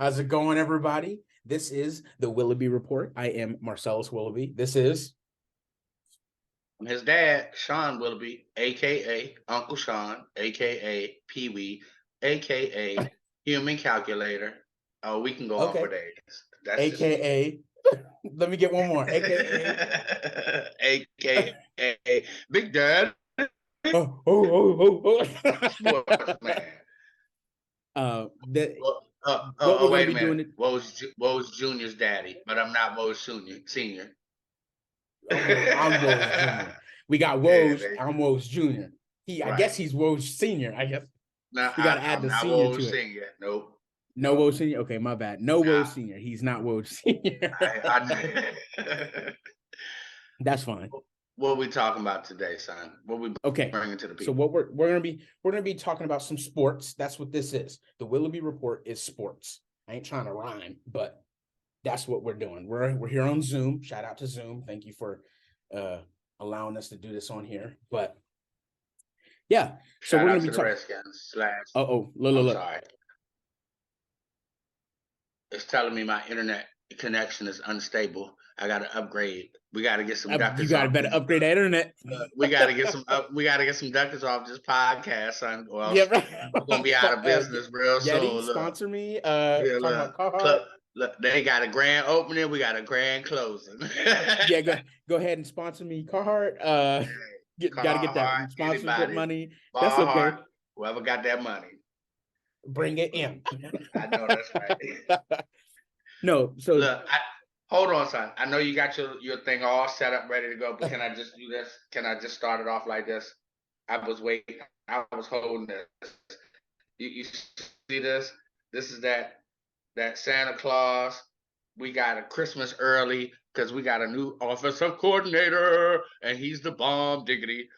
How's it going, everybody? This is the Willoughby Report. I am Marcellus Willoughby. This is I'm his dad, Sean Willoughby, aka Uncle Sean, aka Pee Wee, aka Human Calculator. Oh, we can go on for days. That's AKA. Let me get one more. AKA. AKA Big Dad. Sports man. What we're wait gonna be doing? Woe's Junior's daddy, but I'm not Woe's Senior. I'm Woe's Junior. We got Woe's. I'm Woe's Junior. I guess he's Woe's Senior. I guess. No, you gotta add the senior to it. Senior. Nope. No Woe's Senior. Okay, my bad. No Woe's Senior. He's not Woe's Senior. That's fine. What are we talking about today, son? What we bringing to the people? So what we're gonna be talking about some sports. That's what this is. The Willoughby Report is sports. I ain't trying to rhyme, but that's what we're doing. We're here on Zoom. Shout out to Zoom. Thank you for allowing us to do this on here. But yeah, so we're gonna be talking. Look. Sorry. It's telling me my internet connection is unstable. I got to upgrade. We got to get some duckers. You got to better upgrade that internet. We got to get some. We got to get some duckers off this podcast, son. Well, yeah, right. We're gonna be out of business real soon. Sponsor me. Look, they got a grand opening. We got a grand closing. Yeah, go ahead and sponsor me, Carhartt. Got to get that sponsorship money. That's okay. Whoever got that money, bring it in. I know that's right. No, so look, hold on, son. I know you got your thing all set up, ready to go, but can I just do this? Can I just start it off like this? I was waiting. I was holding this. You see this? This is that Santa Claus. We got a Christmas early because we got a new offensive coordinator, and he's the bomb diggity.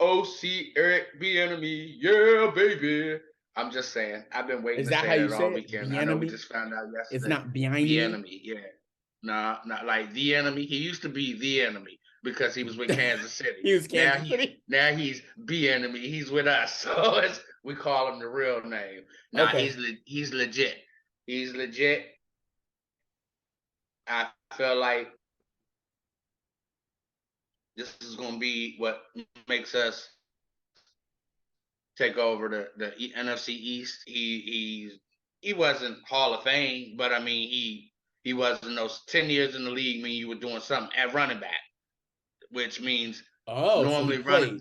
OC Eric Bieniemy, yeah, baby. I'm just saying. I've been waiting. Is that how you say it all weekend. I know we just found out yesterday. It's not Bieniemy. Yeah. Nah, not like the enemy. He used to be the enemy because he was with Kansas City. He was Kansas City. Now he's Bieniemy. He's with us, so we call him the real name. Nah, okay. He's legit. He's legit. I feel like this is gonna be what makes us take over the NFC East. He wasn't Hall of Fame, but I mean he was in those 10 years in the league. Mean you were doing something at running back, which means normally running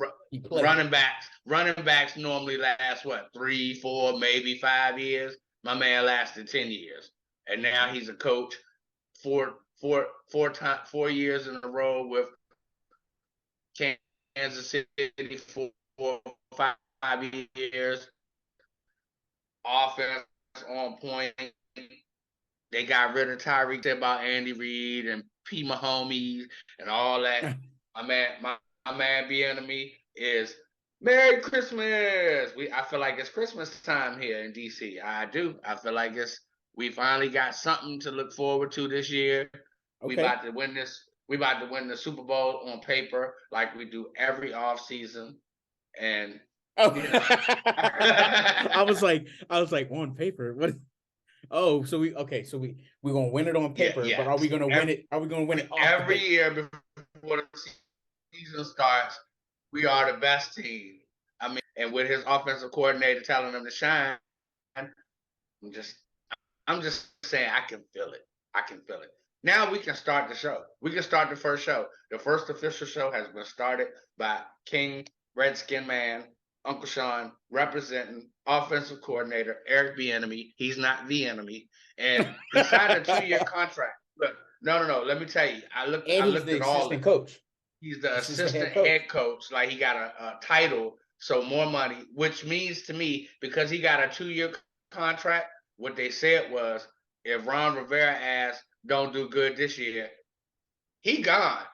backs normally last what 3, 4, maybe 5 years. My man lasted 10 years, and now he's a coach 4 years in a row with Kansas City 4 or 5 years. Offense on point. They got rid of Tyreek about Andy Reid and P. Mahomes and all that. my man Bieniemy is Merry Christmas. I feel like it's Christmas time here in DC. I do. I feel like we finally got something to look forward to this year. Okay. We about to win this. We about to win the Super Bowl on paper like we do every offseason. And I was like on paper. What? Oh, so we're gonna win it on paper, but are we gonna win it? Are we gonna win it every year before the season starts? We are the best team. I mean, and with his offensive coordinator telling him to shine, I'm just saying I can feel it. Now we can start the show. We can start the first show. The first official show has been started by King Redskin Man, Uncle Sean, representing offensive coordinator Eric Bieniemy. He's not the enemy, and he signed a 2-year contract. Look, no. Let me tell you, I looked at all the coach. He's the assistant head coach. Like he got a title, so more money, which means to me because he got a 2-year contract. What they said was, if Ron Rivera asked, "Don't do good this year," he gone,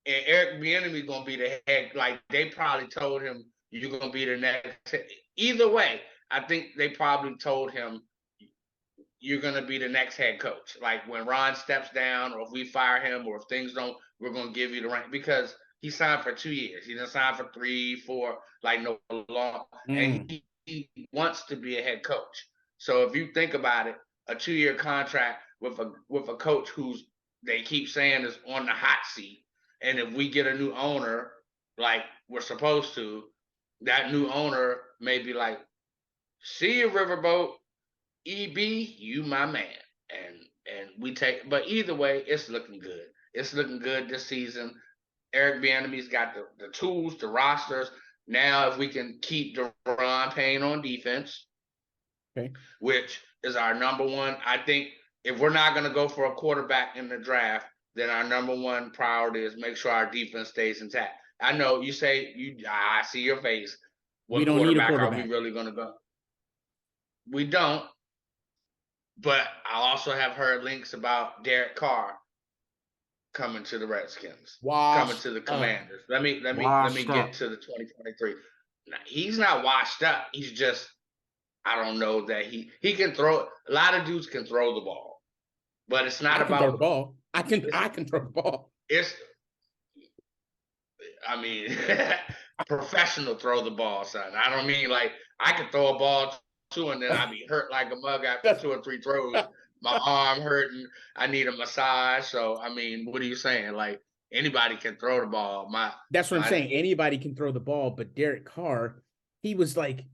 and Eric Bieniemy gonna be the head. Like they probably told him, "You're gonna be the next." Either way, I think they probably told him, "You're gonna be the next head coach." Like when Ron steps down, or if we fire him, or if things don't, we're gonna give you the rank because he signed for 2 years. He didn't sign for 3, 4, like no long. And he wants to be a head coach. So if you think about it, a 2-year contract with a coach who's they keep saying is on the hot seat. And if we get a new owner like we're supposed to, that new owner may be like, "See you, Riverboat. EB, you my man." And we take, but either way, it's looking good. It's looking good this season. Eric Bieniemy's got the tools, the rosters. Now, if we can keep Deron Payne on defense, okay, which is our number one, I think if we're not going to go for a quarterback in the draft, then our number one priority is make sure our defense stays intact. I know you say I see your face. we What don't need a quarterback are quarterback. we really going to go? We don't. But I also have heard links about Derek Carr coming to the Redskins, coming to the Commanders. Let me get to the 2023. Now, he's not washed up. He's just, I don't know that he can throw. A lot of dudes can throw the ball, but it's not about throw the ball. I can throw the ball. It's, I mean, professional throw the ball, son. I don't mean like I can throw a ball too, and then I'd be hurt like a mug after 2 or 3 throws. My arm hurting. I need a massage. So I mean, what are you saying? Like anybody can throw the ball. That's what I'm saying. Anybody can throw the ball, but Derek Carr, he was like,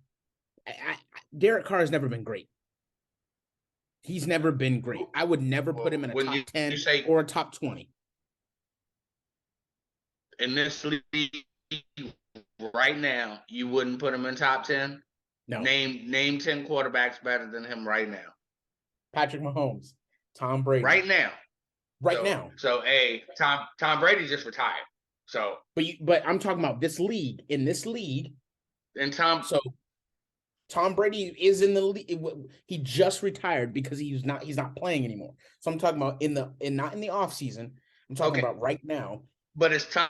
Derek Carr has never been great. He's never been great. I would never put him in a top 10 or a top 20. In this league right now, you wouldn't put him in top 10? No. Name 10 quarterbacks better than him right now. Patrick Mahomes, Tom Brady. Right now. Now. So Tom Brady just retired. So but I'm talking about this league. In this league. And Tom Brady is in the league. He just retired because he's not playing anymore. So I'm talking about not in the offseason. I'm talking about right now. But is Tom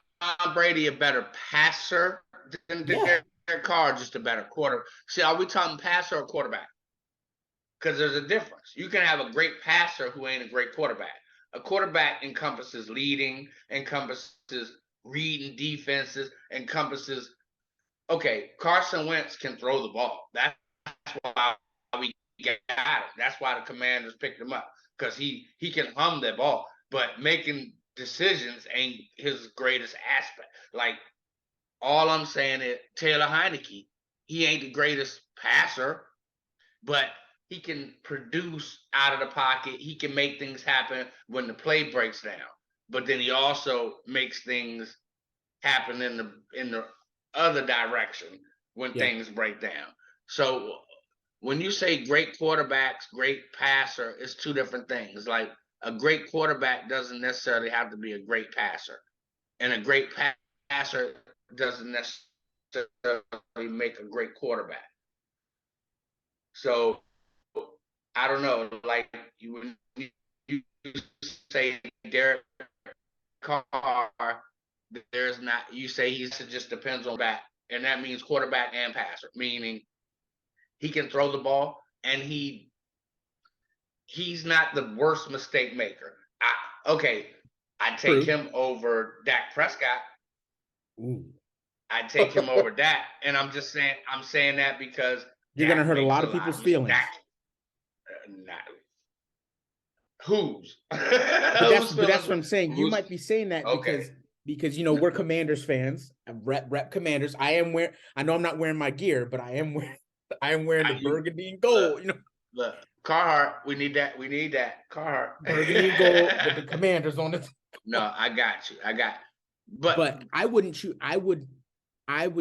Brady a better passer than Derek Carr, just a better quarterback? See, are we talking passer or quarterback? Because there's a difference. You can have a great passer who ain't a great quarterback. A quarterback encompasses leading, encompasses reading defenses, encompasses. Okay, Carson Wentz can throw the ball. That's why we got him. That's why the Commanders picked him up, because he can hum that ball. But making decisions ain't his greatest aspect. Like, all I'm saying is Taylor Heineke, he ain't the greatest passer, but he can produce out of the pocket. He can make things happen when the play breaks down. But then he also makes things happen in the other direction when things break down. So when you say great quarterbacks, great passer, it's two different things. Like, a great quarterback doesn't necessarily have to be a great passer, and a great passer doesn't necessarily make a great quarterback. So I don't know. Like, when you say Derek Carr, there's not. You say he just depends on back, and that means quarterback and passer, meaning he can throw the ball, and he's not the worst mistake maker. I'd take him over Dak Prescott. Ooh. I'd take him over Dak, and I'm saying that because you're going to hurt a lot of people's feelings. Whose? But that's what I'm saying. You might be saying that because we're Commanders fans, rep Commanders. I know I'm not wearing my gear, but I am wearing the burgundy and gold. Look, Carhartt, we need that. Carhartt, burgundy and gold with the Commanders on it. No, I got you. But I wouldn't choose. I would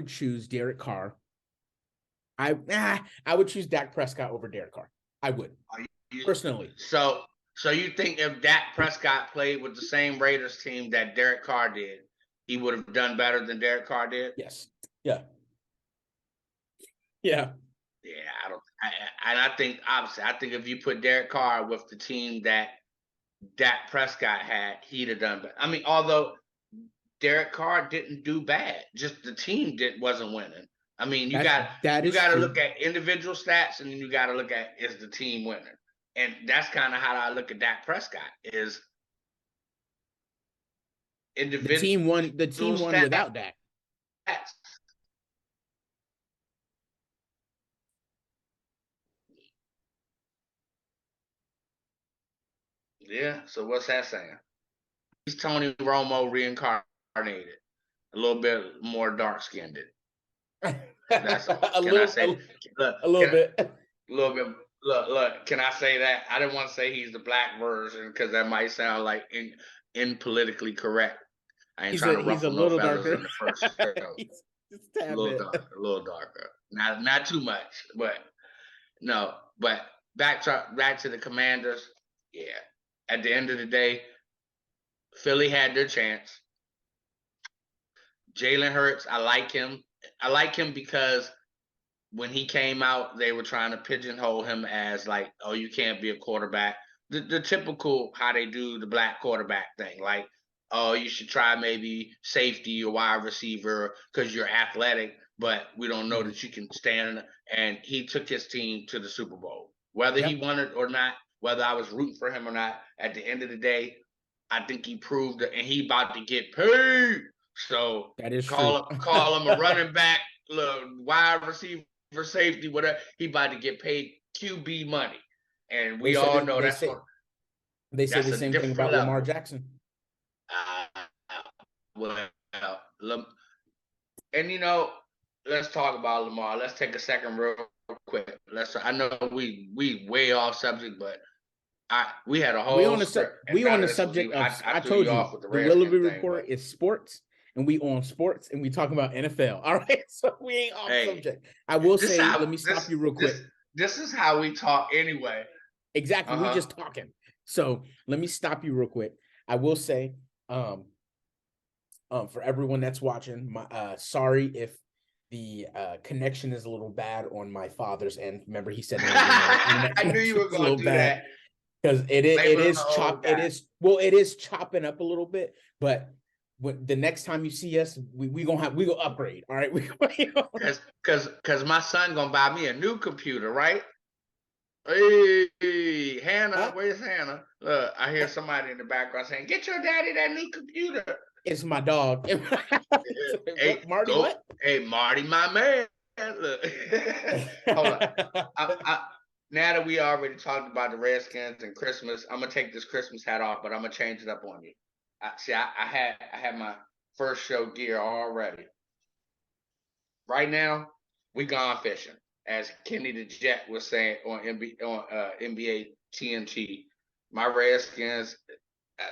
choose Derek Carr. I would choose Dak Prescott over Derek Carr. I would personally. So you think if Dak Prescott played with the same Raiders team that Derek Carr did, he would have done better than Derek Carr did? Yes. Yeah. Yeah. Yeah, I think obviously, I think if you put Derek Carr with the team that Dak Prescott had, he'd have done better. I mean, although Derek Carr didn't do bad, just the team wasn't winning. I mean, you got to look at individual stats, and then you got to look at, is the team winning? And that's kind of how I look at Dak Prescott, is individual. The team won without Dak. Yeah. So what's that saying? He's Tony Romo reincarnated, a little bit more dark skinned. That's all. Can I say? Look, a little bit. A little bit. Look. Can I say that? I didn't want to say he's the black version because that might sound like in politically correct. I ain't trying to ruffle no feathers in the first show. A little darker. Not too much, but no. But back to the Commanders. Yeah. At the end of the day, Philly had their chance. Jalen Hurts, I like him. I like him because when he came out, they were trying to pigeonhole him as like, oh, you can't be a quarterback. The typical how they do the black quarterback thing, like, oh, you should try maybe safety or wide receiver because you're athletic, but we don't know that you can stand. And he took his team to the Super Bowl. Whether he won it or not, whether I was rooting for him or not, at the end of the day, I think he proved it, and he about to get paid. So that is call him a running back, wide receiver, safety, whatever. He about to get paid QB money, and we all know that's what they say. The same thing about Lamar Jackson. And you know, let's talk about Lamar. Let's take a second real quick. I know we way off subject, but we had a whole. We on the subject of. I told you the Willoughby Report is sports, and we on sports, and we talk about NFL. All right, so we ain't off subject. I will say, let me stop you real quick. This is how we talk anyway. Exactly, we just talking. So let me stop you real quick. I will say, for everyone that's watching, sorry if the connection is a little bad on my father's end. Remember, he said I knew you were going to do that. Because it is chopping up a little bit, but the next time you see us, we gonna upgrade. All right, because my son gonna buy me a new computer, right? Hey, Hannah, where's Hannah? Look, I hear somebody in the background saying, "Get your daddy that new computer." It's my dog. Hey, Marty, what? Hey, Marty, my man. Look, hold on. Now that we already talked about the Redskins and Christmas, I'm gonna take this Christmas hat off, but I'm gonna change it up on you. I had my first show gear already. Right now, we gone fishing, as Kenny the Jet was saying on NBA TNT. My Redskins.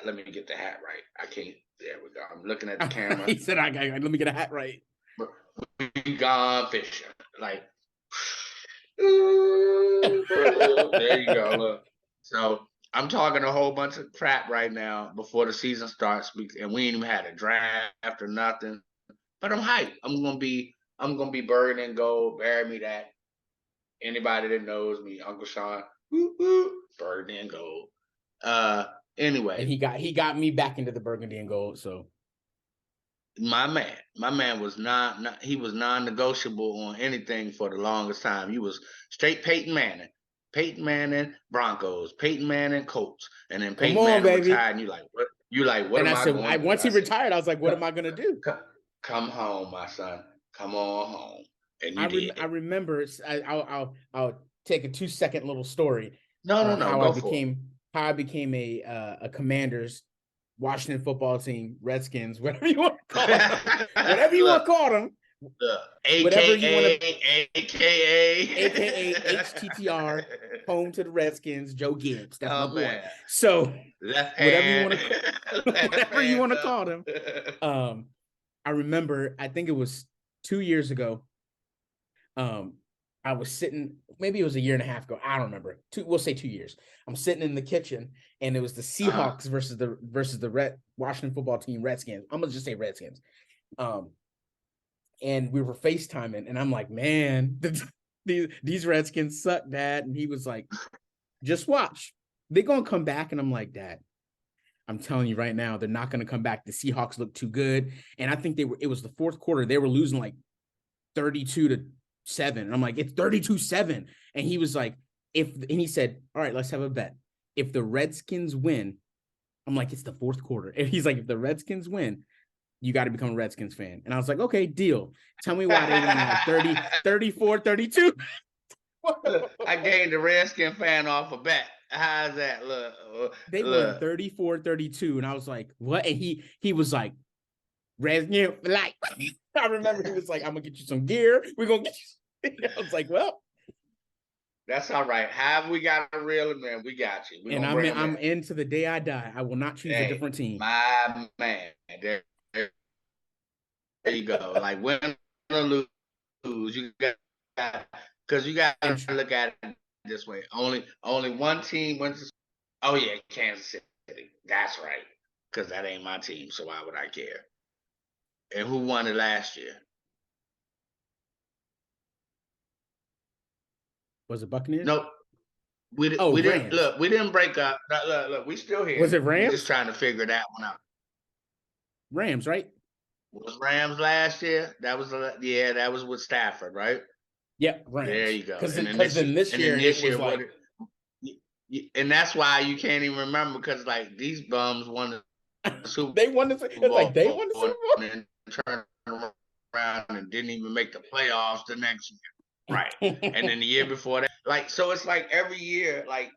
Let me get the hat right. I can't. There we go. I'm looking at the camera. He said, let me get a hat right." But we gone fishing, like. There you go. Look. So I'm talking a whole bunch of crap right now before the season starts, and we ain't even had a draft or nothing. But I'm hyped. I'm gonna be buried in gold. Bury me that. Anybody that knows me, Uncle Sean, buried in gold. Anyway, and he got me back into the burgundy and gold. So my man was he was non-negotiable on anything for the longest time. He was straight Peyton Manning Broncos, Peyton Manning Colts, and then Peyton Manning retired. And you like what? And I said, once he retired, I was like, what am I gonna do? Come home, my son. Come on home. And I remember. I'll take a 2-second little story. No. How I became a Commanders, Washington football team, Redskins, whatever you want to call them. Whatever you want to call them. AKA HTTR, home to the Redskins, Joe Gibbs. That's my boy. So whatever you want to call them. I remember, I think it was 2 years ago. I was sitting, maybe it was a year and a half ago. I don't remember. We'll say 2 years. I'm sitting in the kitchen, and it was the Seahawks versus the Washington football team, Redskins. I'm gonna just say Redskins. And we were FaceTiming, and I'm like, man, these Redskins suck, Dad. And he was like, just watch. They're gonna come back. And I'm like, Dad, I'm telling you right now, they're not gonna come back. The Seahawks look too good. And I think it was the fourth quarter. They were losing like 32-7. And I'm like, it's 32-7. And he was like, and he said, all right, let's have a bet. If the Redskins win, I'm like, it's the fourth quarter. And he's like, if the Redskins win, you got to become a Redskins fan. And I was like, okay, deal. Tell me why they won like 34-32. I gained a Redskin fan off a bet. how's that? Look, They won 34-32, and I was like, what? And he was like, like, I remember he was like, I'm gonna get you some gear. We're gonna get you. I was like, well, that's all right. Have we got a real man? We got you. and I'm in to the day I die. I will not choose a different team. My man, there you go. Like win or lose, you got because you got to look at it this way. Only one team wins. Oh yeah, Kansas City. That's right. Because that ain't my team, so why would I care? And who won it last year? Was it Buccaneers? Nope. We didn't look. We didn't break up. Look. We still here. Was it Rams? We're just trying to figure that one out. Rams, right? Was Rams last year? That was that was with Stafford, right? Yep, Rams. There you go. Because then this year it was like, and that's why you can't even remember because like these bums won the Super Bowl. They won the Super Bowl. Like they won the Super Bowl and turned around and didn't even make the playoffs the next year. Right. And then the year before that, like, so it's like every year, like,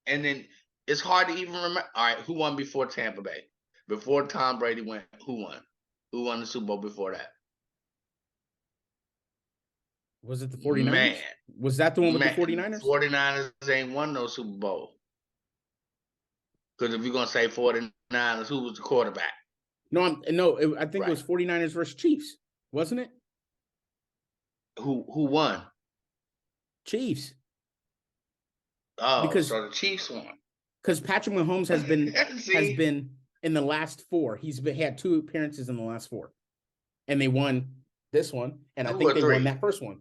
and then it's hard to even remember. All right, who won before Tampa Bay? Before Tom Brady went, who won? Who won the Super Bowl before that? Was it the 49ers? Man. Was that the one with the 49ers? 49ers ain't won no Super Bowl. Because if you're going to say 49ers, who was the quarterback? I think it was 49ers versus Chiefs, wasn't it? Who won? Chiefs. Oh, because so the Chiefs won. Because Patrick Mahomes has been in the last 4. He had 2 appearances in the last 4, and they won this one, and I think they won that first one.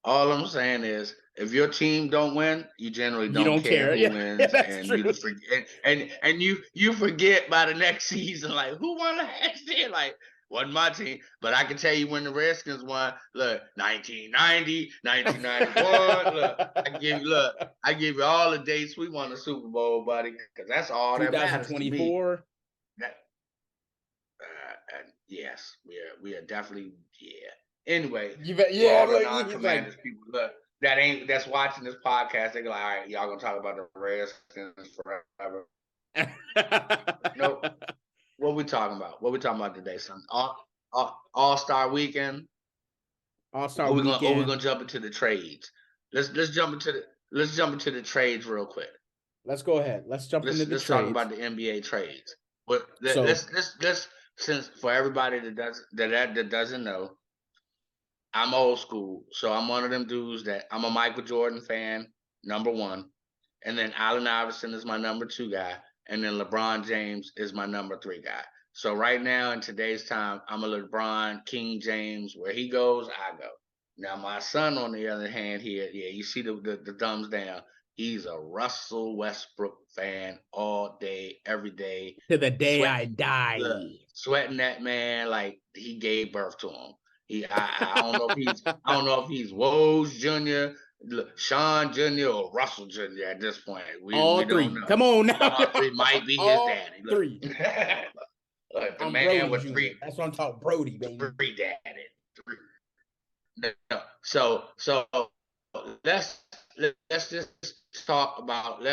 All I'm saying is, if your team don't win, you generally don't care who wins, and true. You forget, and you forget by the next season, like who won last year, like. Wasn't my team, but I can tell you when the Redskins won. Look, 1990, 1991. I give you all the dates we won the Super Bowl, buddy, because that's all that matters to me. 2024. Yes, we are definitely Anyway, Commanders people that's watching this podcast, they go, all right, y'all gonna talk about the Redskins forever. Nope. What we talking about? What we talking about today, son? All-Star Weekend. All-Star Weekend. We're gonna jump into the trades. Let's jump into the trades real quick. Let's go ahead. Let's jump into the trades. Let's talk about the NBA trades. But let's since for everybody that doesn't know, I'm old school, so I'm one of them dudes that I'm a Michael Jordan fan, number 1, and then Allen Iverson is my number 2 guy. And then LeBron James is my number 3 guy. So right now in today's time, I'm a LeBron, King James. Where he goes, I go. Now my son, on the other hand, here, you see the thumbs down. He's a Russell Westbrook fan all day, every day. To the day I die. Sweating that man like he gave birth to him. I don't know if he's Woj Jr., Sean Jr. or Russell Jr. at this point. We three. Don't know. Come on now. It might be his daddy. Look. 3. The man with 3. That's what I'm talking. Brody, baby. 3 daddy. 3. No. So let's just talk about.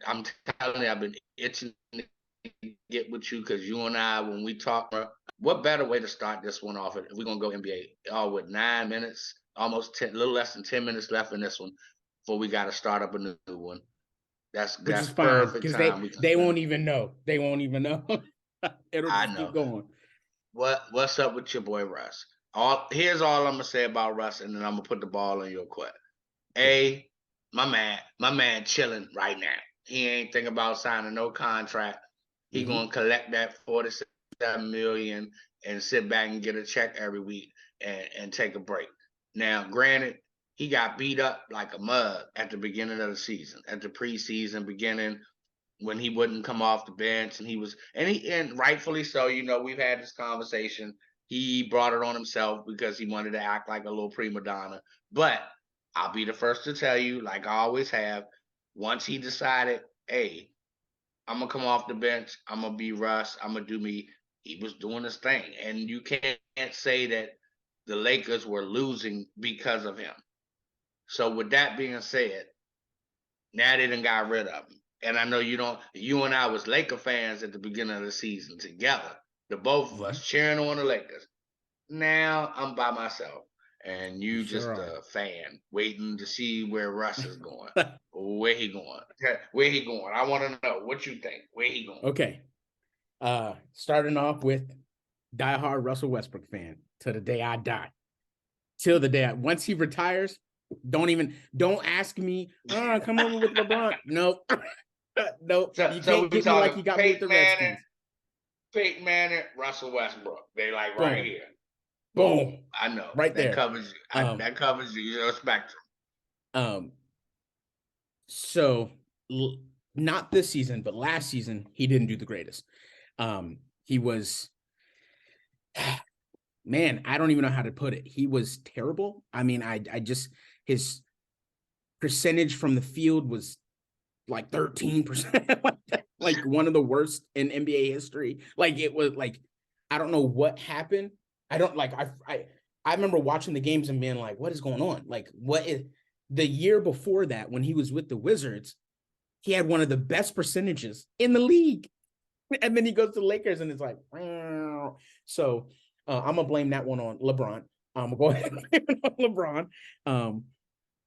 I'm telling you, I've been itching to get with you because you and I, when we talk, what better way to start this one off? If we're gonna go NBA, with 9 minutes. Almost 10, a little less than 10 minutes left in this one before we got to start up a new one. That's perfect time. They won't even know. They won't even know. It'll just keep going. What's up with your boy Russ? Here's all I'm gonna say about Russ, and then I'm gonna put the ball in your court. My man chilling right now. He ain't thinking about signing no contract. He gonna collect that $47 million and sit back and get a check every week and take a break. Now, granted, he got beat up like a mug at the beginning of the season, at the preseason beginning, when he wouldn't come off the bench, and rightfully so. We've had this conversation. He brought it on himself because he wanted to act like a little prima donna. But I'll be the first to tell you, like I always have, once he decided, hey, I'm gonna come off the bench, I'm gonna be Russ, I'm gonna do me. He was doing his thing, and you can't say that the Lakers were losing because of him. So with that being said, now they done got rid of him. And I know you and I was Laker fans at the beginning of the season together. The both of us cheering on the Lakers. Now I'm by myself. And you just a fan waiting to see where Russ is going. Where he going? Where he going? I want to know what you think. Where he going? Okay. Starting off with diehard Russell Westbrook fan to the day I die. Till the day once he retires, don't ask me, come over with LeBron. Nope. Nope. You can't get me like you got me with the Redskins. Peyton Manning, Russell Westbrook. They like right here. Boom. I know. Right there. That covers you. That covers your spectrum. So not this season, but last season, he didn't do the greatest. He was, man, I don't even know how to put it. He was terrible. I mean, I just, his percentage from the field was like 13%, like one of the worst in NBA history. Like it was like, I don't know what happened. I don't like, I remember watching the games and being like, what is going on? Like what is the year before that when he was with the Wizards, he had one of the best percentages in the league. And then he goes to the Lakers and it's like, wow. So I'm gonna blame that one on LeBron. I'm gonna go ahead and blame it on LeBron.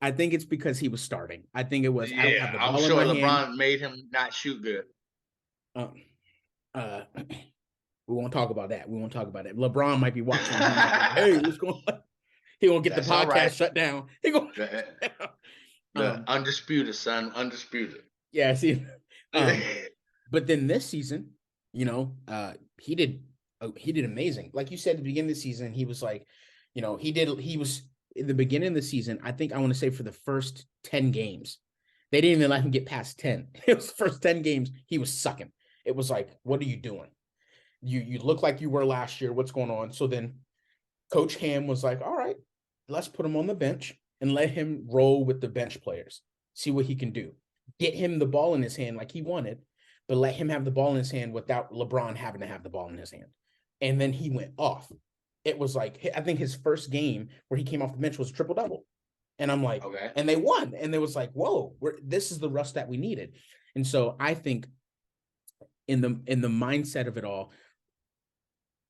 I think it's because he was starting. I think it was. Yeah, I don't have the ball I'm sure LeBron hand. Made him not shoot good. We won't talk about that. We won't talk about it. LeBron might be watching. Like, hey, what's going on? He won't get the podcast shut down. He gonna undisputed, son, undisputed. Yeah, see. But then this season, he did amazing. Like you said at the beginning of the season, he was like, he was in the beginning of the season. I think I want to say for the first 10 games, they didn't even let him get past 10. It was the first 10 games he was sucking. It was like, what are you doing? You look like you were last year. What's going on? So then Coach Ham was like, all right, let's put him on the bench and let him roll with the bench players. See what he can do. Get him the ball in his hand like he wanted, but let him have the ball in his hand without LeBron having to have the ball in his hand. And then he went off. It was like, I think his first game where he came off the bench was triple-double. And I'm like, okay. And they won. And it was like, whoa, this is the Russ that we needed. And so I think in the mindset of it all,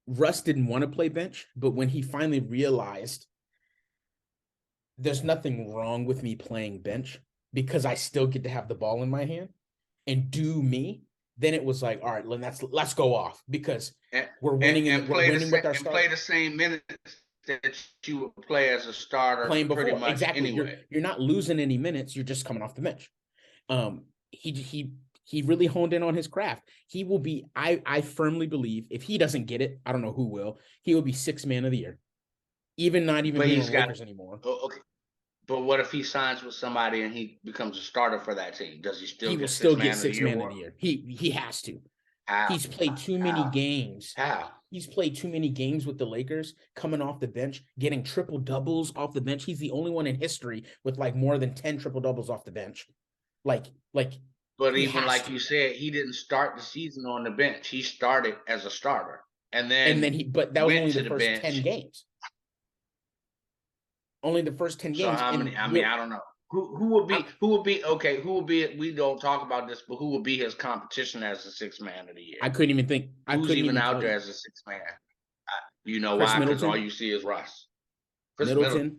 Russ didn't want to play bench, but when he finally realized there's nothing wrong with me playing bench because I still get to have the ball in my hand and do me, then it was like, all right, let's go off because we're winning we're winning with our starters. Play the same minutes that you would play as a starter playing before. Pretty much exactly. Anyway. You're not losing any minutes. You're just coming off the bench. He really honed in on his craft. He will be, I firmly believe, if he doesn't get it, I don't know who will, he will be 6th man of the year. Not even being on the Lakers anymore. Okay. But what if he signs with somebody and he becomes a starter for that team? Does he still get 6th man of the year? He has to. How? He's played too many games. How? He's played too many games with the Lakers, coming off the bench, getting triple doubles off the bench. He's the only one in history with like more than 10 triple doubles off the bench. But even like you said, he didn't start the season on the bench. He started as a starter, but that was only the first 10 games. Only the first 10 games. So how many? I mean, I don't know. Who will be? Okay, who will be? We don't talk about this, but who will be his competition as the 6th man of the year? I couldn't even think. Who's even out there as a 6th man? You know why? Because all you see is Russ. Chris Middleton's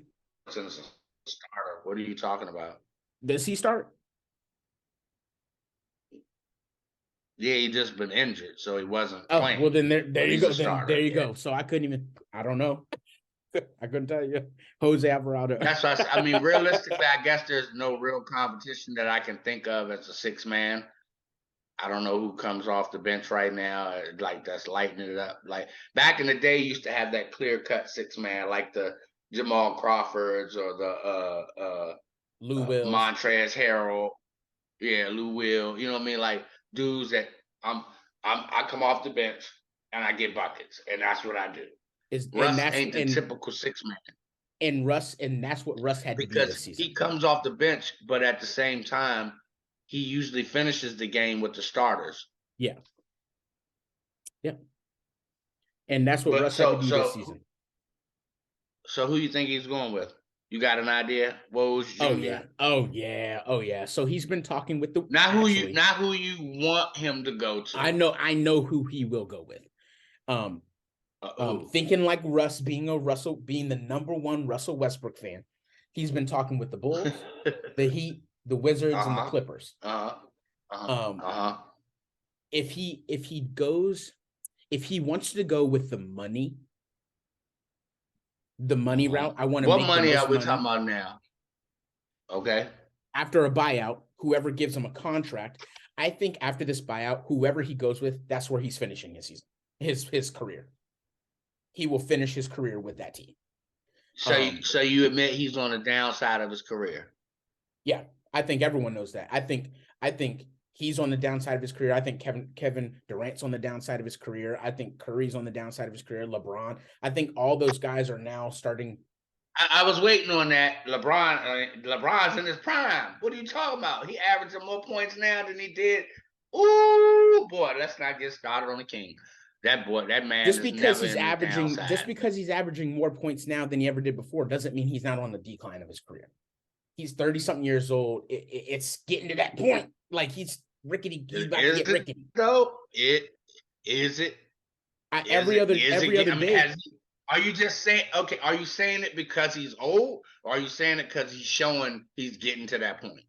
a starter. What are you talking about? Does he start? Yeah, he just been injured, so he wasn't playing. Well, then there you go. There you go. So I couldn't even. I don't know. I couldn't tell you. Jose Alvarado. That's what I mean. Realistically, I guess there's no real competition that I can think of as a 6th man. I don't know who comes off the bench right now, like that's lighting it up. Like back in the day, you used to have that clear-cut 6th man, like the Jamal Crawfords or the Lou Will, Montrezl Harrell. Yeah, Lou Will. You know what I mean? Like dudes that I come off the bench and I get buckets, and that's what I do. Russ ain't the typical 6th man. And that's what Russ had to be this season. He comes off the bench, but at the same time, he usually finishes the game with the starters. Yeah. Yeah. And that's what Russ had to be this season. So who you think he's going with? You got an idea? Woj Jr. Oh yeah. So he's been talking with the not who you want him to go to. I know who he will go with. Thinking like Russ, being the number one Russell Westbrook fan, he's been talking with the Bulls, the Heat, the Wizards, and the Clippers. If he wants to go with the money route, I want to. What money are we talking about now? Okay. After a buyout, whoever gives him a contract, I think after this buyout, whoever he goes with, that's where he's finishing his season, his career. He will finish his career with that team. So you admit he's on the downside of his career? Yeah, I think everyone knows that. I think he's on the downside of his career. I think Kevin Durant's on the downside of his career. I think Curry's on the downside of his career. LeBron. I think all those guys are now starting. I was waiting on that. LeBron's in his prime. What are you talking about? He averaging more points now than he did. Ooh, boy, let's not get started on the King. That man. Just because he's averaging more points now than he ever did before doesn't mean he's not on the decline of his career. He's 30-something years old. It's getting to that point. Like he's rickety. He's about to get rickety. No, every other day. Are you just saying? Okay, are you saying it because he's old, or are you saying it because he's showing he's getting to that point?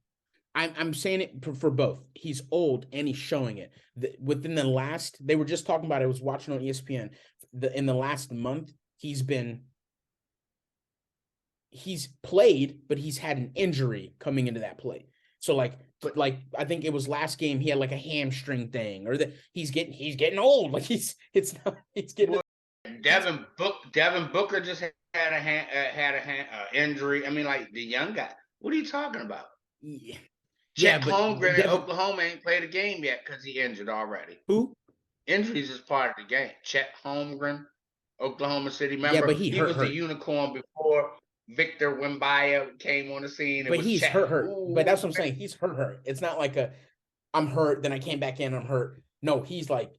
I'm saying it for both. He's old and he's showing it. Within the last, they were just talking about it. I was watching on ESPN. In the last month, he's played, but he's had an injury coming into that play. So I think it was last game he had like a hamstring thing, or that he's getting old. Like he's getting. Well, Devin Booker just had a injury. I mean, like the young guy. What are you talking about? Yeah. Chet Holmgren in Oklahoma ain't played a game yet because he injured already. Who? Injuries is part of the game. Chet Holmgren, Oklahoma City. Remember, but he was the unicorn before Victor Wembanyama came on the scene. But he's hurt. But that's what I'm saying. He's hurt. It's not like I'm hurt, then I came back in, I'm hurt. No, he's like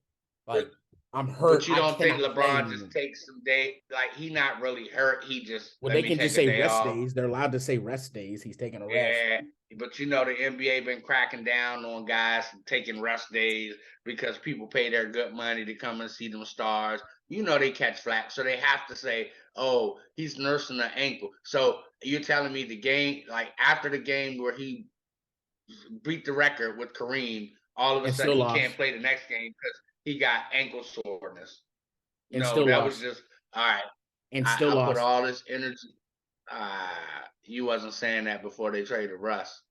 I'm hurt. But you don't think LeBron just takes some day? Like, he not really hurt. He just they can just say rest days. They're allowed to say rest days. He's taking a rest. Yeah, but the NBA been cracking down on guys taking rest days because people pay their good money to come and see them stars. They catch flack, so they have to say, "Oh, he's nursing an ankle." So you're telling me the game, like after the game where he beat the record with Kareem, all of a sudden he can't play the next game because he got ankle soreness. Was just all right. And still lost. Put all this energy. You wasn't saying that before they traded Russ.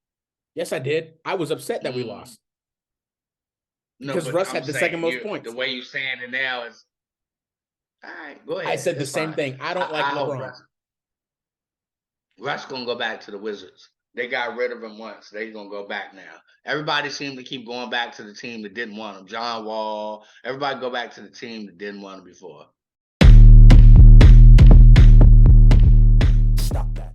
Yes, I did. I was upset that we lost. Because Russ had the second most points. The way you're saying it now is all right. Go ahead. I said the same thing. I don't like LeBron. Russ gonna go back to the Wizards. They got rid of him once. They're going to go back now. Everybody seemed to keep going back to the team that didn't want him. John Wall. Everybody go back to the team that didn't want him before.